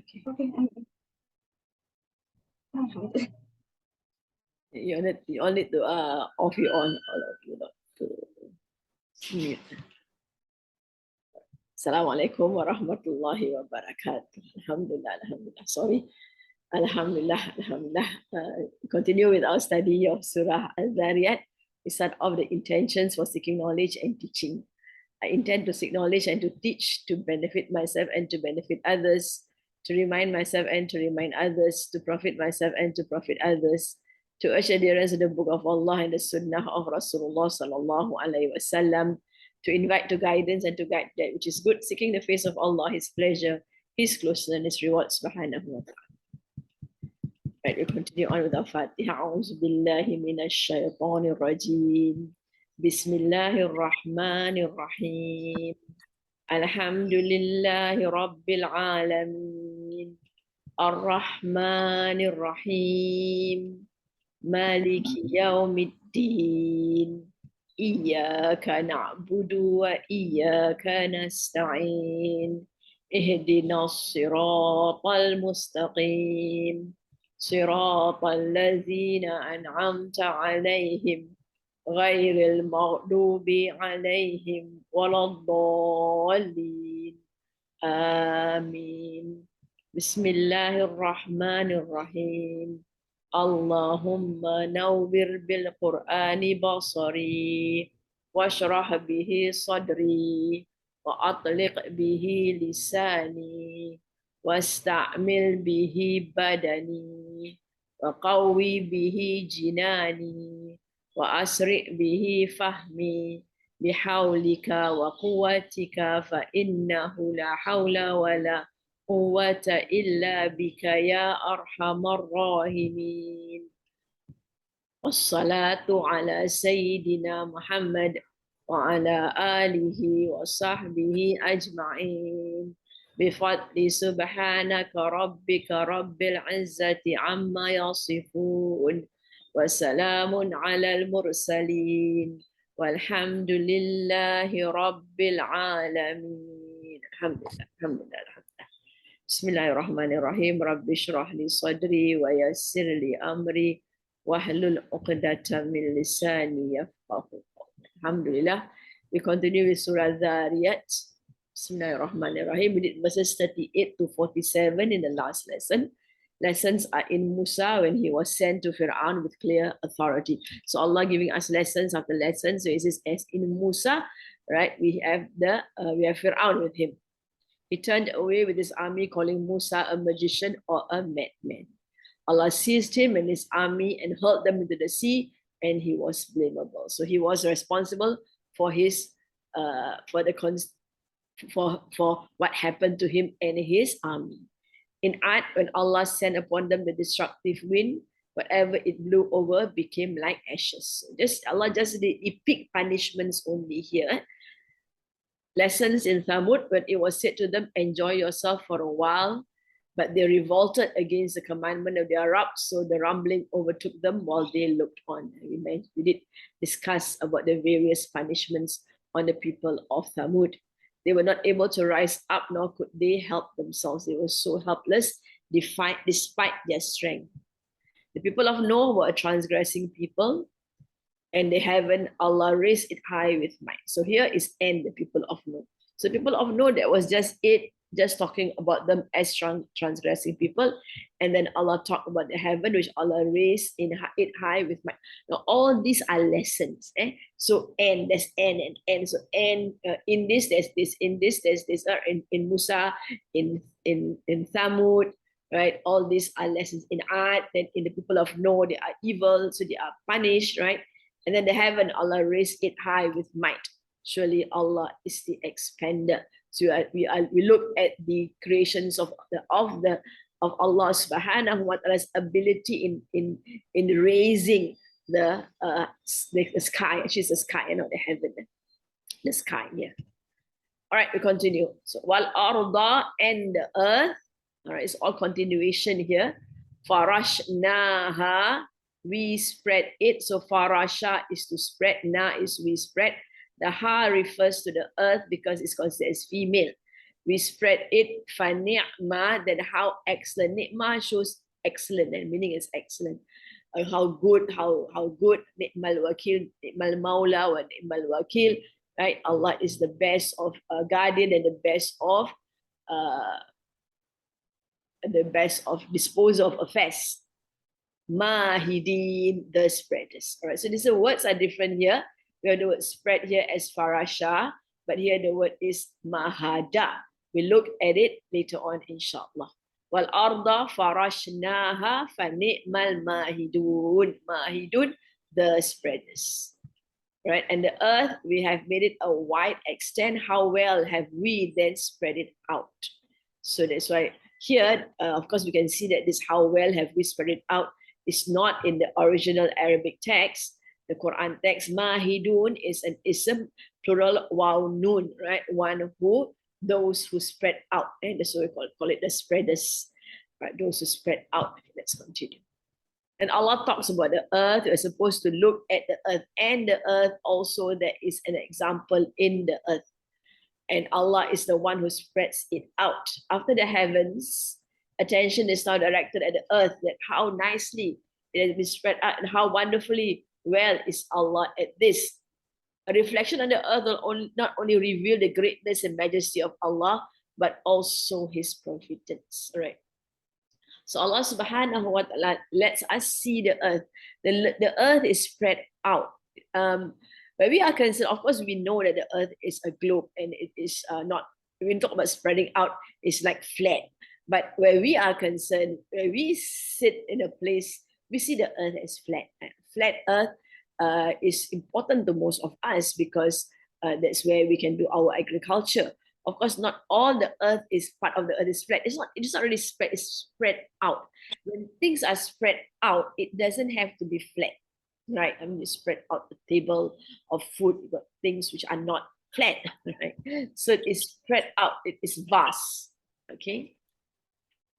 Okay. You all need to off your on, all of you not to mute. Assalamualaikum warahmatullahi wabarakatuh. Alhamdulillah, alhamdulillah. Sorry. Alhamdulillah, alhamdulillah. Continue with our study of Surah Al-Zhariyat. We start off the intentions for seeking knowledge and teaching. I intend to seek knowledge and to teach, to benefit myself and to benefit others, to remind myself and to remind others, to profit myself and to profit others, to urge adherence to the book of Allah and the sunnah of Rasulullah sallallahu alaihi wasallam, to invite to guidance and to guide that which is good, seeking the face of Allah, His pleasure, His closeness, and His reward, subhanahu wa ta'ala. Right, we continue on with our Fatiha. A'udhu billahi minash shaitanir rajim. Bismillahir rahmanir rahim. Alhamdulillahi rabbil alamin. Ar-Rahmanir Rahim. Maliki yawmiddin. Iyyaka na'budu wa iyyaka nasta'in. Ihdinas siratal mustaqim. صراط الذين أنعمت عليهم غير المغضوب عليهم ولا الضالين آمين بسم الله الرحمن الرحيم اللهم نور بالقرآن بصري واشرح به صدري وأطلق به لساني واستعمل به بدني وقوي به جناني وأسرع به فهمي بحولك وقوتك فإنه لا حول ولا قوة إلا بك يا أرحم الراحمين والصلاة على سيدنا محمد وعلى آله وصحبه أجمعين بفضل سبحانك ربك رب العزة عما يصفون وسلام على المرسلين والحمد لله رب العالمين الحمد لله الحمد لله الحمد لله بسم الله الرحمن الرحيم رب اشرح لي صدري ويسر لي أمري واحلل عقدة من لساني يفقهوا قولي الحمد لله. We continue with Surah Zhariyat. Bismillahirrahmanirrahim. We did verses 38 to 47 in the last lesson. Lessons are in Musa when he was sent to Fir'aun with clear authority. So Allah giving us lessons after lessons. So it says, as in Musa, right? We have Fir'aun with him. He turned away with his army, calling Musa a magician or a madman. Allah seized him and his army and hurled them into the sea, and he was blamable. So he was responsible for his for what happened to him and his army. In Ad, when Allah sent upon them the destructive wind, whatever it blew over became like ashes. Allah just did epic punishments only here. Lessons in Thamud, when it was said to them, enjoy yourself for a while, but they revolted against the commandment of their Rabb, so the rumbling overtook them while they looked on. We did discuss about the various punishments on the people of Thamud. They were not able to rise up, nor could they help themselves. They were so helpless, despite their strength. The people of Noah were a transgressing people, and they haven't Allah raised it high with might. So here is end, the people of Noah. So people of Noah, that was just it, just talking about them as transgressing people. And then Allah talked about the heaven, which Allah raised it high with might. Now, all these are lessons. So, and there's and. So, and in this, there's this, in this, there's this, in Musa, in Thamud, right? All these are lessons in Ad, then in the people of Noah, they are evil, so they are punished, right? And then the heaven, Allah raised it high with might. Surely Allah is the expander. So we look at the creations of Allah subhanahu wa ta'ala's ability in raising the sky. Actually, it's the sky, not the heaven. The sky, yeah. All right, we continue. So wal arda, and the earth. All right, it's all continuation here. Farashnaha, we spread it. So farasha is to spread, na is we spread. The ha refers to the earth because it's considered as female. we spread it fa ni'ma, then how excellent. Ni'ma shows excellent, and meaning is excellent. How good, how good. Ni'mal wakil, ni'mal maula wa ni'mal wakil. Right? Allah is the best of guardian and uh, the best of disposer of affairs. Mahidin, the spreaders. All right, so these words are different here. We have the word spread here as farasha, but here the word is mahada. We look at it later on, inshallah. Wal arda farashnaha fa ni'mal mahidun. Mahidun, the spreaders. Right, and the earth, we have made it a wide extent. How well have we then spread it out? So that's why here, of course, we can see that this how well have we spread it out is not in the original Arabic text. The Quran text, mahidun, is an ism, plural, waw nun, right? One who, those who spread out. And that's what we call it the spreaders, right? Those who spread out. Okay, let's continue. And Allah talks about the earth. We're supposed to look at the earth, and the earth also, there is an example in the earth. And Allah is the one who spreads it out. After the heavens, attention is now directed at the earth, that how nicely it has been spread out and how wonderfully well is Allah at this. A reflection on the earth will not only reveal the greatness and majesty of Allah, but also His providence. All right. So Allah subhanahu wa ta'ala lets us see the earth. The earth is spread out. Where we are concerned, of course, we know that the earth is a globe and it is not, when we talk about spreading out, it's like flat. But where we are concerned, where we sit in a place, we see the earth as flat. Flat earth is important to most of us because that's where we can do our agriculture. Of course, not all the earth is part of the earth is flat. It's not really spread, it's spread out. When things are spread out, it doesn't have to be flat, right? I mean, you spread out the table of food, you've got things which are not flat, right? So it is spread out, it is vast, okay?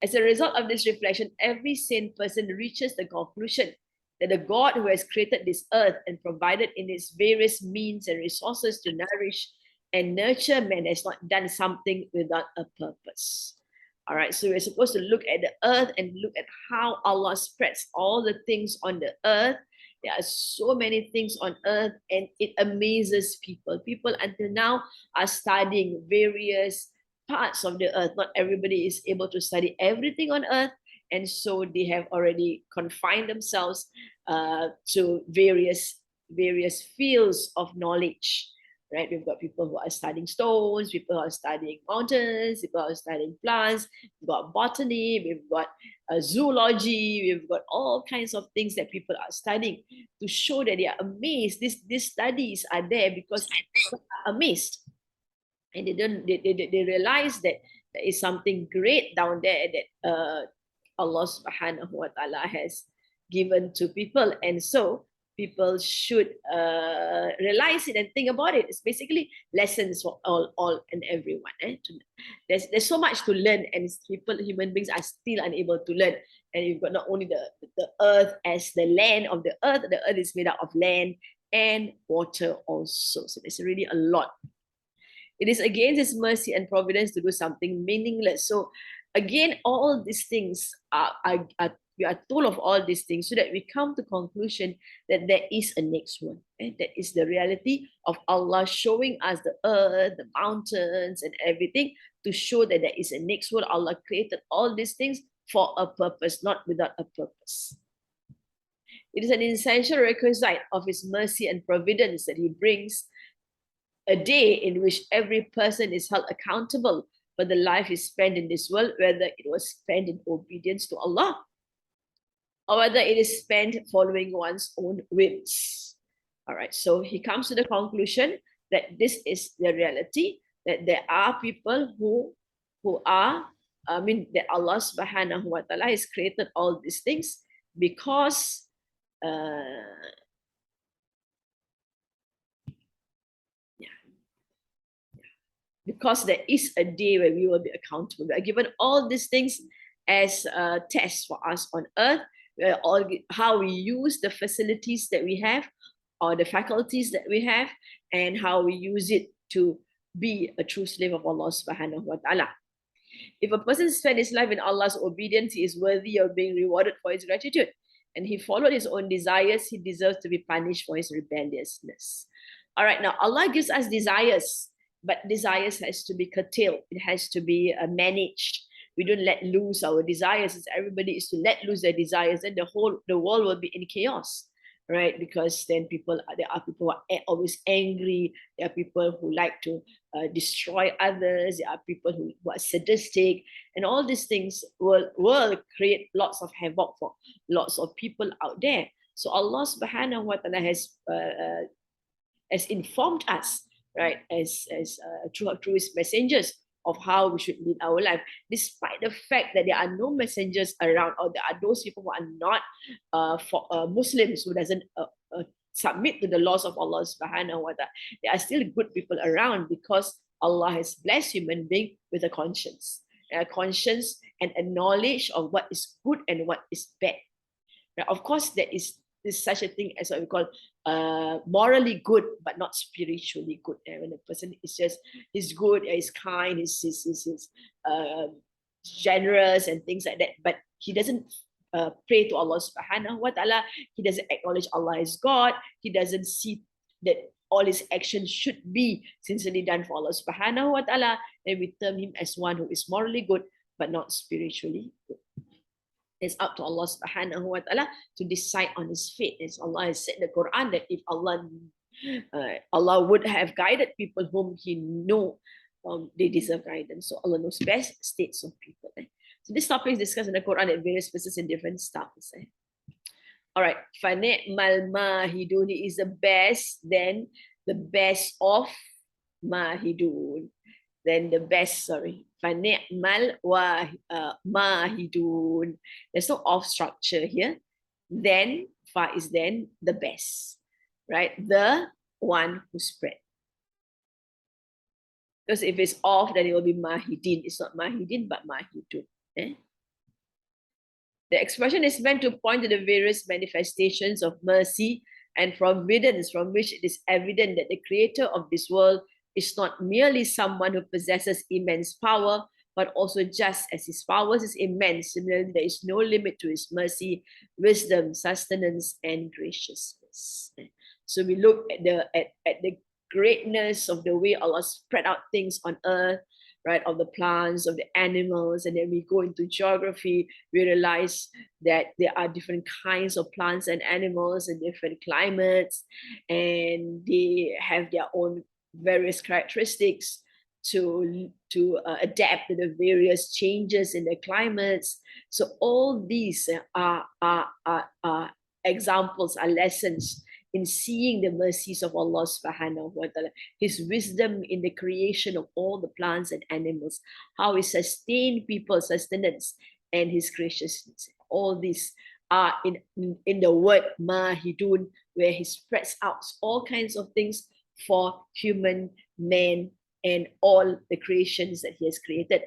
As a result of this reflection, every sane person reaches the conclusion that the God who has created this earth and provided in its various means and resources to nourish and nurture man has not done something without a purpose. All right, so we're supposed to look at the earth and look at how Allah spreads all the things on the earth. There are so many things on earth and it amazes people. People until now are studying various parts of the earth. Not everybody is able to study everything on earth. And so they have already confined themselves to various fields of knowledge. Right, we've got people who are studying stones, people who are studying mountains, people who are studying plants, we've got botany, we've got zoology, we've got all kinds of things that people are studying to show that they are amazed. These studies are there because people are amazed. And they realize that there is something great down there that Allah subhanahu wa ta'ala has given to people. And so people should realize it and think about it. It's basically lessons for all and everyone. There's so much to learn, and human beings are still unable to learn. And you've got not only the earth as the land of the earth is made up of land and water also. So there's really a lot. It is against His mercy and providence to do something meaningless. So again, all these things we are told of all these things so that we come to conclusion that there is a next one. That is the reality of Allah showing us the earth, the mountains, and everything to show that there is a next one. Allah created all these things for a purpose, not without a purpose. It is an essential requisite of His mercy and providence that He brings a day in which every person is held accountable for the life he spent in this world, whether it was spent in obedience to Allah or whether it is spent following one's own whims. All right, so he comes to the conclusion that this is the reality, that there are people who are, that Allah subhanahu wa ta'ala has created all these things because because there is a day where we will be accountable. We are given all these things as tests for us on earth, all how we use the facilities that we have or the faculties that we have and how we use it to be a true slave of Allah subhanahu wa ta'ala. If a person spent his life in Allah's obedience, he is worthy of being rewarded for his gratitude. And he followed his own desires, he deserves to be punished for his rebelliousness. All right, now Allah gives us desires, but desires has to be curtailed. It has to be managed. We don't let loose our desires. It's everybody is to let loose their desires, then the world will be in chaos, right? Because then there are people who are always angry. There are people who like to destroy others. There are people who are sadistic, and all these things will create lots of havoc for lots of people out there. So Allah Subhanahu wa Taala has informed us, right, as through His messengers of how we should lead our life, despite the fact that there are no messengers around, or there are those people who are not Muslims, who doesn't submit to the laws of Allah Subhanahu wa Taala. There are still good people around, because Allah has blessed human being with a conscience, and a knowledge of what is good and what is bad. Now, of course, there is such a thing as what we call morally good, but not spiritually good. And when a person is good, is kind, is generous and things like that, but he doesn't pray to Allah Subhanahu wa Taala. He doesn't acknowledge Allah as God. He doesn't see that all his actions should be sincerely done for Allah Subhanahu wa Taala. And we term him as one who is morally good, but not spiritually good. It's up to Allah Subhanahu wa Taala to decide on his fate. As Allah has said in the Quran, that if Allah would have guided people whom He know they deserve guidance. So Allah knows best states of people. So this topic is discussed in the Quran at various places in different styles. All right, فَنِعْمَ الْمَاهِدُونَ is the best, then the best of mahidun. Then the best, فَنِعْمَ الْمَاهِدُونَ. There's no off structure here. Then, fa is then the best, right? The one who spread. Because if it's off, then it will be mahidin. It's not mahidin, but mahidun. The expression is meant to point to the various manifestations of mercy and providence, from which it is evident that the creator of this world is not merely someone who possesses immense power, but also just as his powers is immense, similarly there is no limit to his mercy, wisdom, sustenance, and graciousness. So we look at the greatness of the way Allah spread out things on earth, right, of the plants, of the animals, and then we go into geography, we realize that there are different kinds of plants and animals and different climates, and they have their own various characteristics to adapt to the various changes in the climates. So all these are examples, are lessons in seeing the mercies of Allah Subhanahu wa Ta'ala, His wisdom in the creation of all the plants and animals, how He sustained people's sustenance, and His graciousness. All these are in the word mahidun, where He spreads out all kinds of things for human, man, and all the creations that He has created.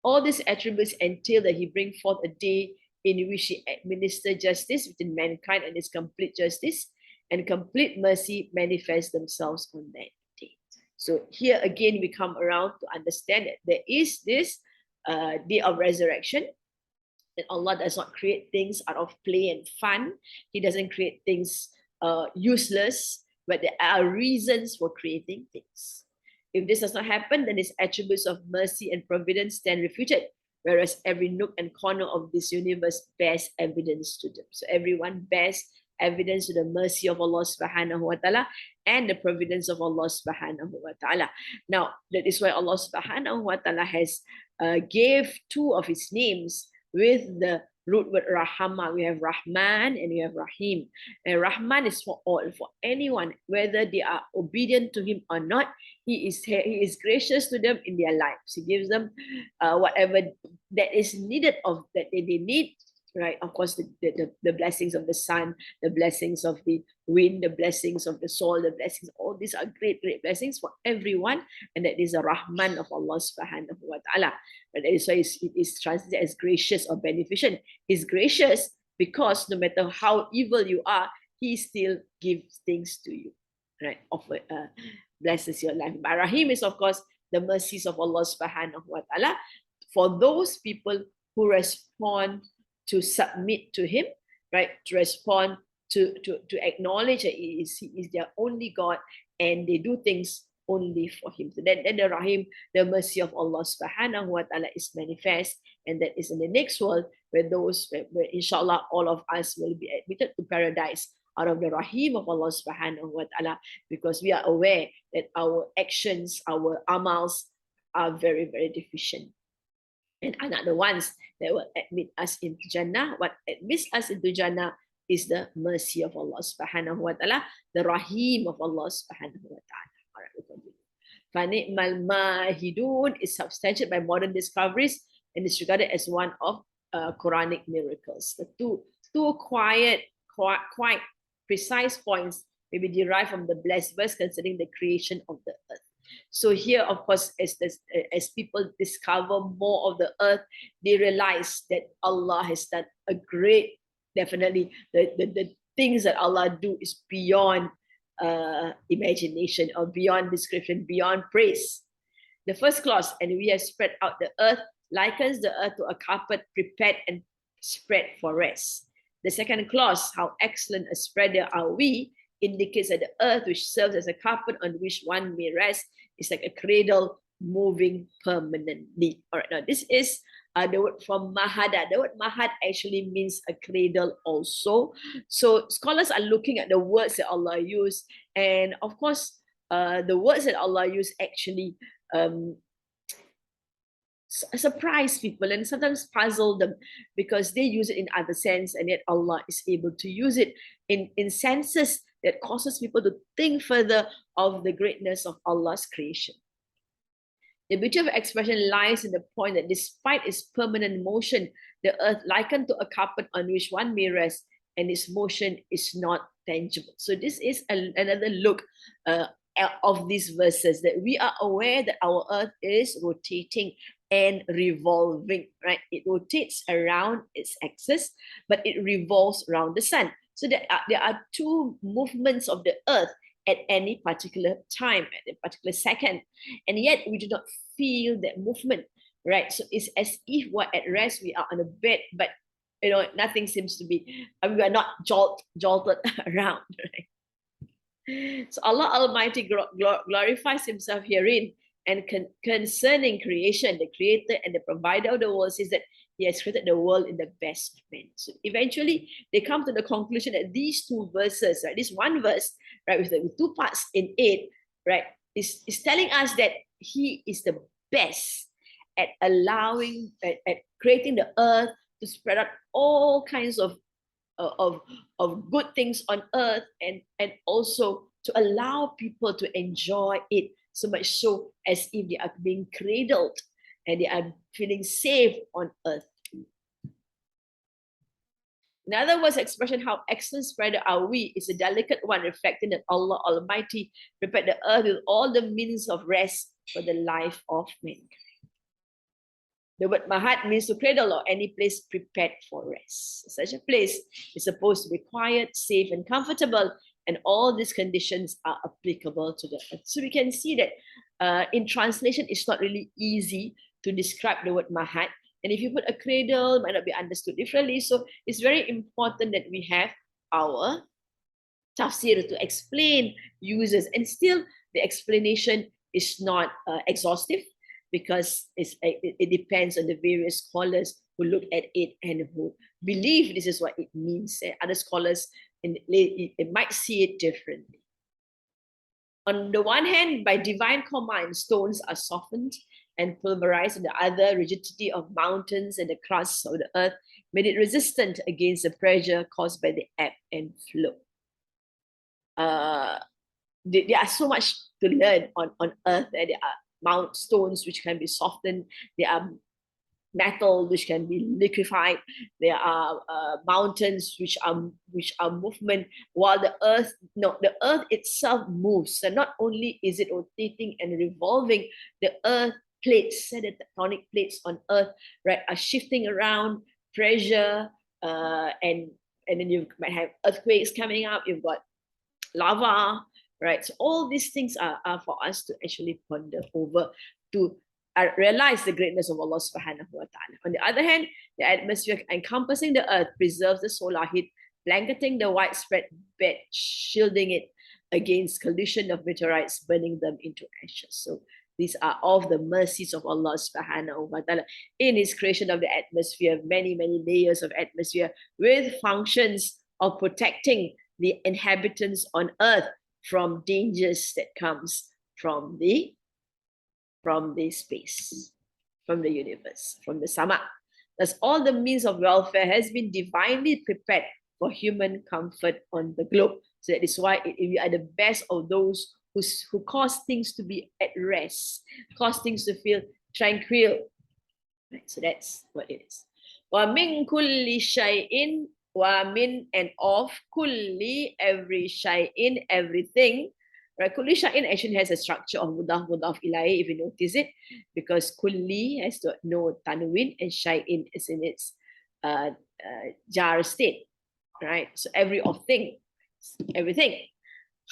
All these attributes entail that He bring forth a day in which He administer justice within mankind, and His complete justice and complete mercy manifest themselves on that day. So here again, we come around to understand that there is this day of resurrection, that Allah does not create things out of play and fun. He doesn't create things useless, but there are reasons for creating things. If this does not happen, then His attributes of mercy and providence stand refuted, whereas every nook and corner of this universe bears evidence to them. So everyone bears evidence to the mercy of Allah Subhanahu wa Ta'ala and the providence of Allah Subhanahu wa Ta'ala. Now, that is why Allah Subhanahu wa Ta'ala has gave two of His names with the root word Rahama. We have Rahman and we have Rahim. And Rahman is for all, for anyone, whether they are obedient to Him or not. He is gracious to them in their lives. He gives them whatever that is needed of that they need. Right, of course, the blessings of the sun, the blessings of the wind, the blessings of the soil, the blessings, all these are great blessings for everyone, and that is a Rahman of Allah Subhanahu wa Ta'ala. And that is why it is translated as gracious or beneficent. He's gracious because no matter how evil you are, He still gives things to you, right? blesses your life. But Rahim is, of course, the mercies of Allah subhanahu wa ta'ala for those people who respond to submit to Him, right? To respond to acknowledge that He is their only God and they do things only for Him. So then the Rahim, the mercy of Allah subhanahu wa ta'ala is manifest, and that is in the next world where where inshallah all of us will be admitted to paradise out of the Rahim of Allah subhanahu wa ta'ala, because we are aware that our actions, our amals are very, very deficient and are not the ones that will admit us into Jannah. What admits us into Jannah is the mercy of Allah subhanahu wa ta'ala, the Rahim of Allah subhanahu wa ta'ala. All right, we'll continue. Fani'mal mahidun is substantiated by modern discoveries and is regarded as one of Quranic miracles. The two quite precise points may be derived from the blessed verse concerning the creation of the earth. So here, of course, as people discover more of the earth, they realize that Allah has done a great, definitely, the things that Allah do is beyond imagination or beyond description, beyond praise. The first clause, and we have spread out the earth, likens the earth to a carpet prepared and spread for rest. The second clause, how excellent a spreader are we, indicates that the earth, which serves as a carpet on which one may rest, is like a cradle moving permanently. All right, now this is the word from Mahada. The word Mahad actually means a cradle also. So scholars are looking at the words that Allah used, and of course, the words that Allah used actually surprise people and sometimes puzzle them, because they use it in other sense, and yet Allah is able to use it in senses that causes people to think further of the greatness of Allah's creation. The beauty of expression lies in the point that despite its permanent motion, the earth likened to a carpet on which one may rest, and its motion is not tangible. So this is another look of these verses, that we are aware that our earth is rotating and revolving, right? It rotates around its axis, but it revolves around the sun. So there are two movements of the earth at any particular time, at a particular second, and yet we do not feel that movement, right? So it's as if we're at rest, we are on a bed, but nothing seems to be, we are not jolted around, right? So Allah Almighty glorifies Himself herein, and concerning creation, the creator and the provider of the world says that He has created the world in the best manner. So eventually, they come to the conclusion that these two verses, right, this one verse, right, with two parts in it, right, is telling us that He is the best at allowing, at creating the earth to spread out all kinds of good things on earth, and also to allow people to enjoy it, so much so as if they are being cradled and they are feeling safe on earth. In other words, expression, how excellent spreader are we, is a delicate one, reflecting that Allah Almighty prepared the earth with all the means of rest for the life of mankind. The word Mahad means to cradle, or any place prepared for rest. Such a place is supposed to be quiet, safe, and comfortable, and all these conditions are applicable to the earth. So we can see that in translation, it's not really easy to describe the word Mahad. And if you put a cradle, it might not be understood differently. So it's very important that we have our tafsir to explain uses. And still, the explanation is not exhaustive, because it depends on the various scholars who look at it and who believe this is what it means. Other scholars it might see it differently. On the one hand, by divine command, stones are softened and pulverized, and the other, rigidity of mountains and the crust of the earth made it resistant against the pressure caused by the ebb and flow. There are so much to learn on earth. There are stones which can be softened. There are metal which can be liquefied. There are mountains which are movement, while the earth itself moves. And not only is it rotating and revolving, the earth plates, the tectonic plates on earth, right, are shifting around, pressure, and then you might have earthquakes coming up. You've got lava, right? So all these things are for us to actually ponder over, to realize the greatness of Allah subhanahu wa ta'ala. On the other hand, the atmosphere encompassing the earth preserves the solar heat, blanketing the widespread bed, shielding it against collision of meteorites, burning them into ashes. So these are all of the mercies of Allah subhanahu wa ta'ala in his creation of the atmosphere, many, many layers of atmosphere with functions of protecting the inhabitants on earth from dangers that comes from the space, from the universe, from the sama. Thus, all the means of welfare has been divinely prepared for human comfort on the globe. So that is why we are the best of those who cause things to be at rest, cause things to feel tranquil. Right, so that's what it is. Wa min kulli shay'in, wa min and of kulli, every shay'in, everything. Right, kulli shay'in actually has a structure of mudaf ilahi, if you notice it, because kulli has no tanwin and shay'in is in its jar state. Right, so every of thing, everything.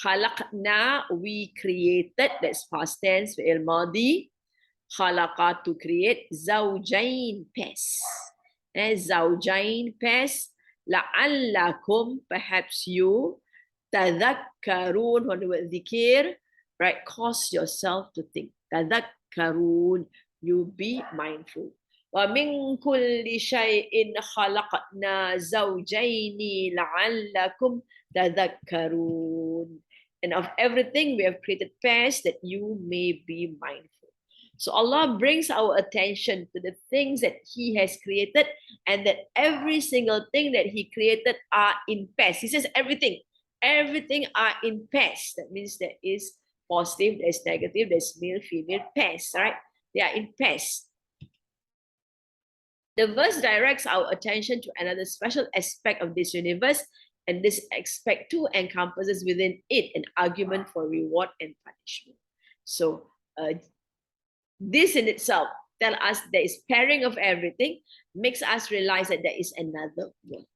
Khalaqna, we created, that's past tense, fi'il madi. Khalaqa, to create, zawjain, pairs. Zawjain, pairs. La'allakum, perhaps you, tadhakkarun, from the word dhikir, right, cause yourself to think. Tadhakkarun, you be mindful. وَمِن كُلِّ شَيْءٍ خَلَقْنَا زَوْجَيْنِ لَعَلَّكُمْ تَذَكَّرُونَ. And of everything we have created pairs that you may be mindful. So Allah brings our attention to the things that He has created, and that every single thing that He created are in pairs. He says everything are in pairs. That means there is positive, there's negative, there's male, female, pairs, right? They are in pairs. The verse directs our attention to another special aspect of this universe, and this aspect too encompasses within it an argument for reward and punishment. So this in itself tells us there is pairing of everything, makes us realize that there is another world.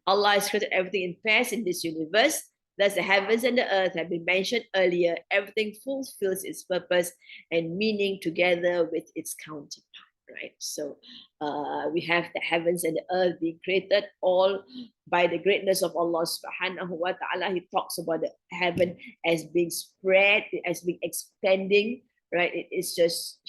Allah has created everything in pairs in this universe. Thus, the heavens and the earth have been mentioned earlier. Everything fulfills its purpose and meaning together with its counterpart, right? So we have the heavens and the earth being created all by the greatness of Allah subhanahu wa ta'ala. He talks about the heaven as being spread, as being expanding, right? It is just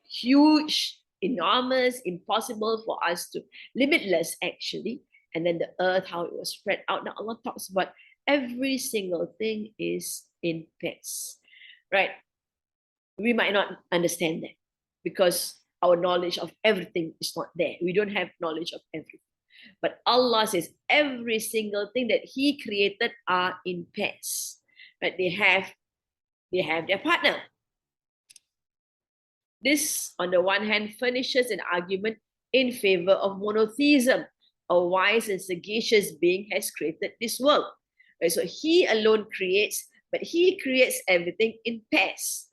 huge, enormous, impossible for us to, limitless actually. And then the earth, how it was spread out. Now Allah talks about every single thing is in pairs, right? We might not understand that because our knowledge of everything is not there. We don't have knowledge of everything. But Allah says every single thing that He created are in pairs, right? They have their partner. This, on the one hand, furnishes an argument in favor of monotheism. A wise and sagacious being has created this world. Right? So He alone creates, but He creates everything in pairs.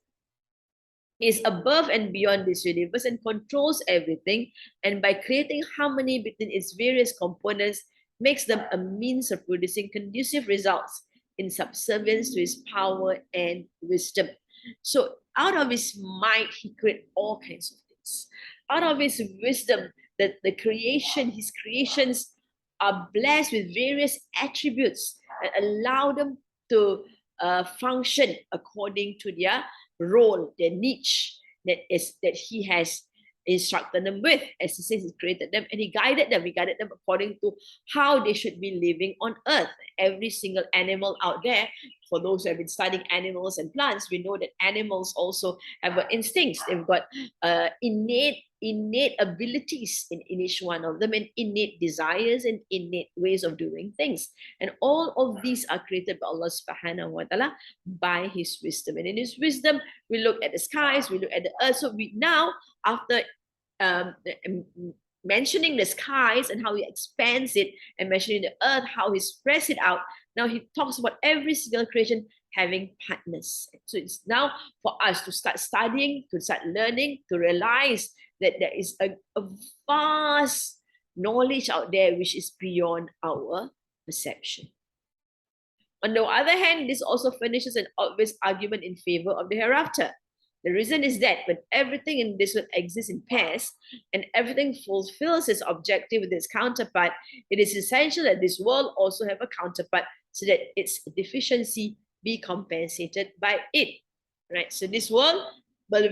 He is above and beyond this universe and controls everything, and by creating harmony between its various components, makes them a means of producing conducive results in subservience to His power and wisdom. So out of His might, He created all kinds of things. Out of His wisdom, that the creation, His creations are blessed with various attributes that allow them to function according to their role, their niche that He has instructed them with. As He says, He created them and He guided them. He guided them according to how they should be living on earth. Every single animal out there, for those who have been studying animals and plants, we know that animals also have instincts. They've got innate abilities in each one of them, and innate desires and innate ways of doing things. And all of these are created by Allah subhanahu wa ta'ala by His wisdom. And in His wisdom, we look at the skies, we look at the earth. So we now, after mentioning the skies and how He expands it, and mentioning the earth, how He spreads it out, now He talks about every single creation having partners. So it's now for us to start studying, to start learning, to realize that there is a vast knowledge out there which is beyond our perception. On the other hand, this also furnishes an obvious argument in favor of the hereafter. The reason is that when everything in this world exists in pairs and everything fulfills its objective with its counterpart, it is essential that this world also have a counterpart so that its deficiency be compensated by it. Right? So this world, but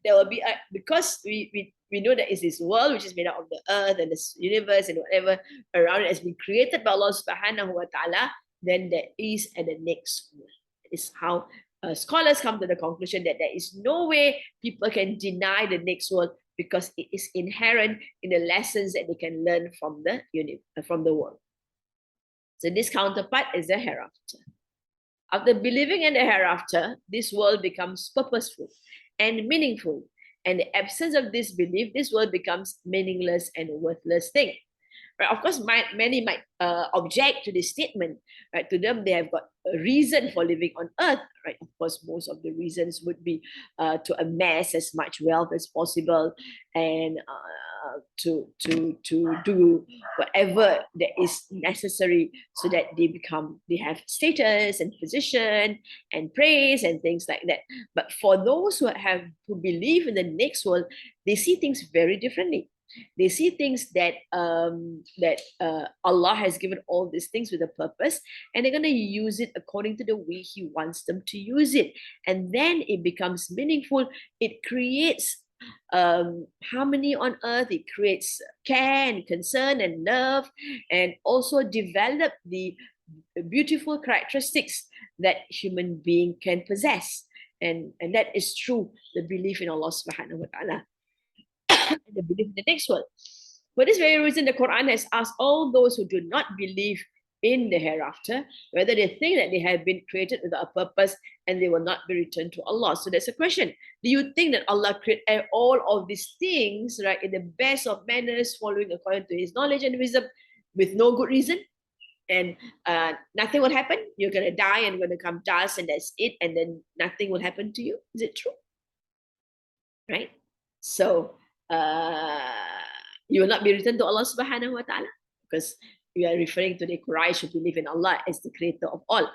there will be because we know that it's this world which is made out of the earth and this universe and whatever around it has been created by Allah Subhanahu wa Taala. Then there is at the next world. Is how scholars come to the conclusion that there is no way people can deny the next world because it is inherent in the lessons that they can learn from the world. So this counterpart is the hereafter. After believing in the hereafter, this world becomes purposeful and meaningful. And the absence of this belief, this world becomes meaningless and worthless thing. Right? Of course, many might object to this statement. Right? To them, they have got a reason for living on earth. Right? Of course, most of the reasons would be to amass as much wealth as possible and to do whatever that is necessary so that they have status and position and praise and things like that. But for those who believe in the next world, they see things very differently. They see things that Allah has given all these things with a purpose, and they're going to use it according to the way He wants them to use it, and then it becomes meaningful. It creates harmony on earth. It creates care and concern and love, and also develop the beautiful characteristics that human being can possess, and that is true. The belief in Allah Subhanahu wa Taala. And the belief in the next world. For this very reason, the Quran has asked all those who do not believe in the hereafter whether they think that they have been created with a purpose and they will not be returned to Allah. So there's a question: do you think that Allah created all of these things, right, in the best of manners, following according to His knowledge and wisdom, with no good reason? And nothing will happen. You're gonna die and you're gonna come dust, and that's it. And then nothing will happen to you. Is it true? Right? So you will not be returned to Allah Subhanahu wa Ta'ala because we are referring to the Quraysh who believe in Allah as the creator of all.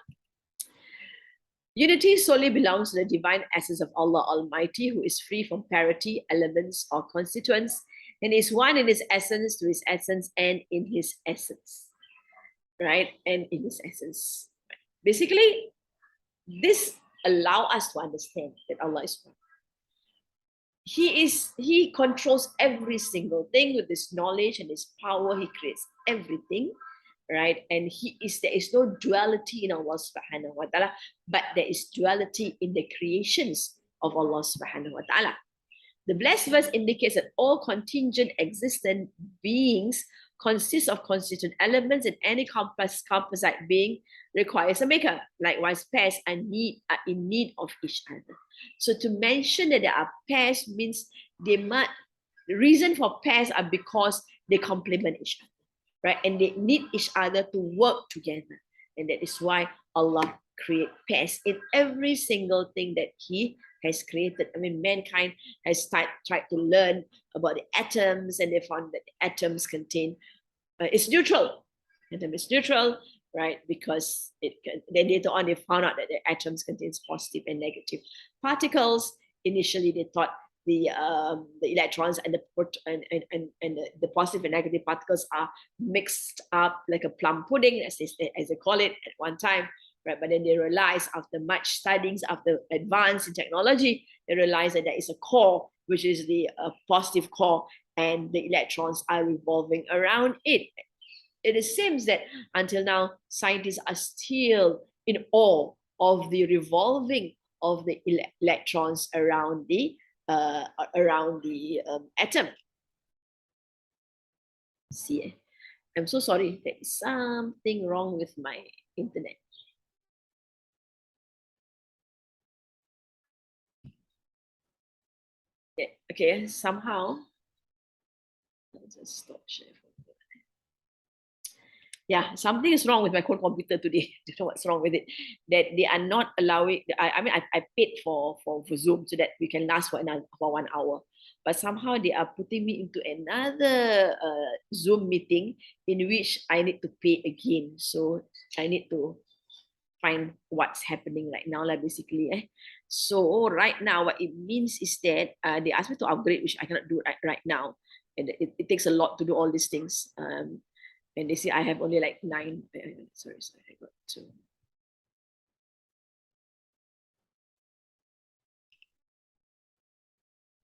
Unity solely belongs to the divine essence of Allah Almighty, who is free from parity, elements, or constituents, and is one in His essence, to His essence, and in His essence. Right? And in His essence. Basically, this allows us to understand that Allah is one. He controls every single thing with His knowledge and His power. He creates everything, right? And there is no duality in Allah Subhanahu wa Ta'ala, but there is duality in the creations of Allah Subhanahu wa Ta'ala. The blessed verse indicates that all contingent existent beings consist of constituent elements, and any composite being requires a maker. Likewise, pairs are in need of each other. So to mention that there are pairs means the reason for pairs are because they complement each other, right? And they need each other to work together. And that is why Allah create pairs in every single thing that He has created. I mean, mankind has tried to learn about the atoms, and they found that the atoms contain, it's neutral. Atom is neutral, right? Because then later on they found out that the atoms contains positive and negative particles. Initially, they thought the electrons and the positive and negative particles are mixed up like a plum pudding, as they call it at one time. Right, but then they realized after much studies, after advance in technology, they realized that there is a core, which is the positive core, and the electrons are revolving around it. It seems that until now, scientists are still in awe of the revolving of the electrons around the atom. See, I'm so sorry. There is something wrong with my internet. Okay, somehow. Let's just stop sharing. Yeah, something is wrong with my core computer today. I don't know what's wrong with it. That they are not allowing. I paid for Zoom so that we can last for 1 hour. But somehow they are putting me into another Zoom meeting in which I need to pay again. So I need to find what's happening right now, like basically. So right now, what it means is that they asked me to upgrade, which I cannot do right now. And it takes a lot to do all these things. And they say I have only like 9. Sorry, I got 2.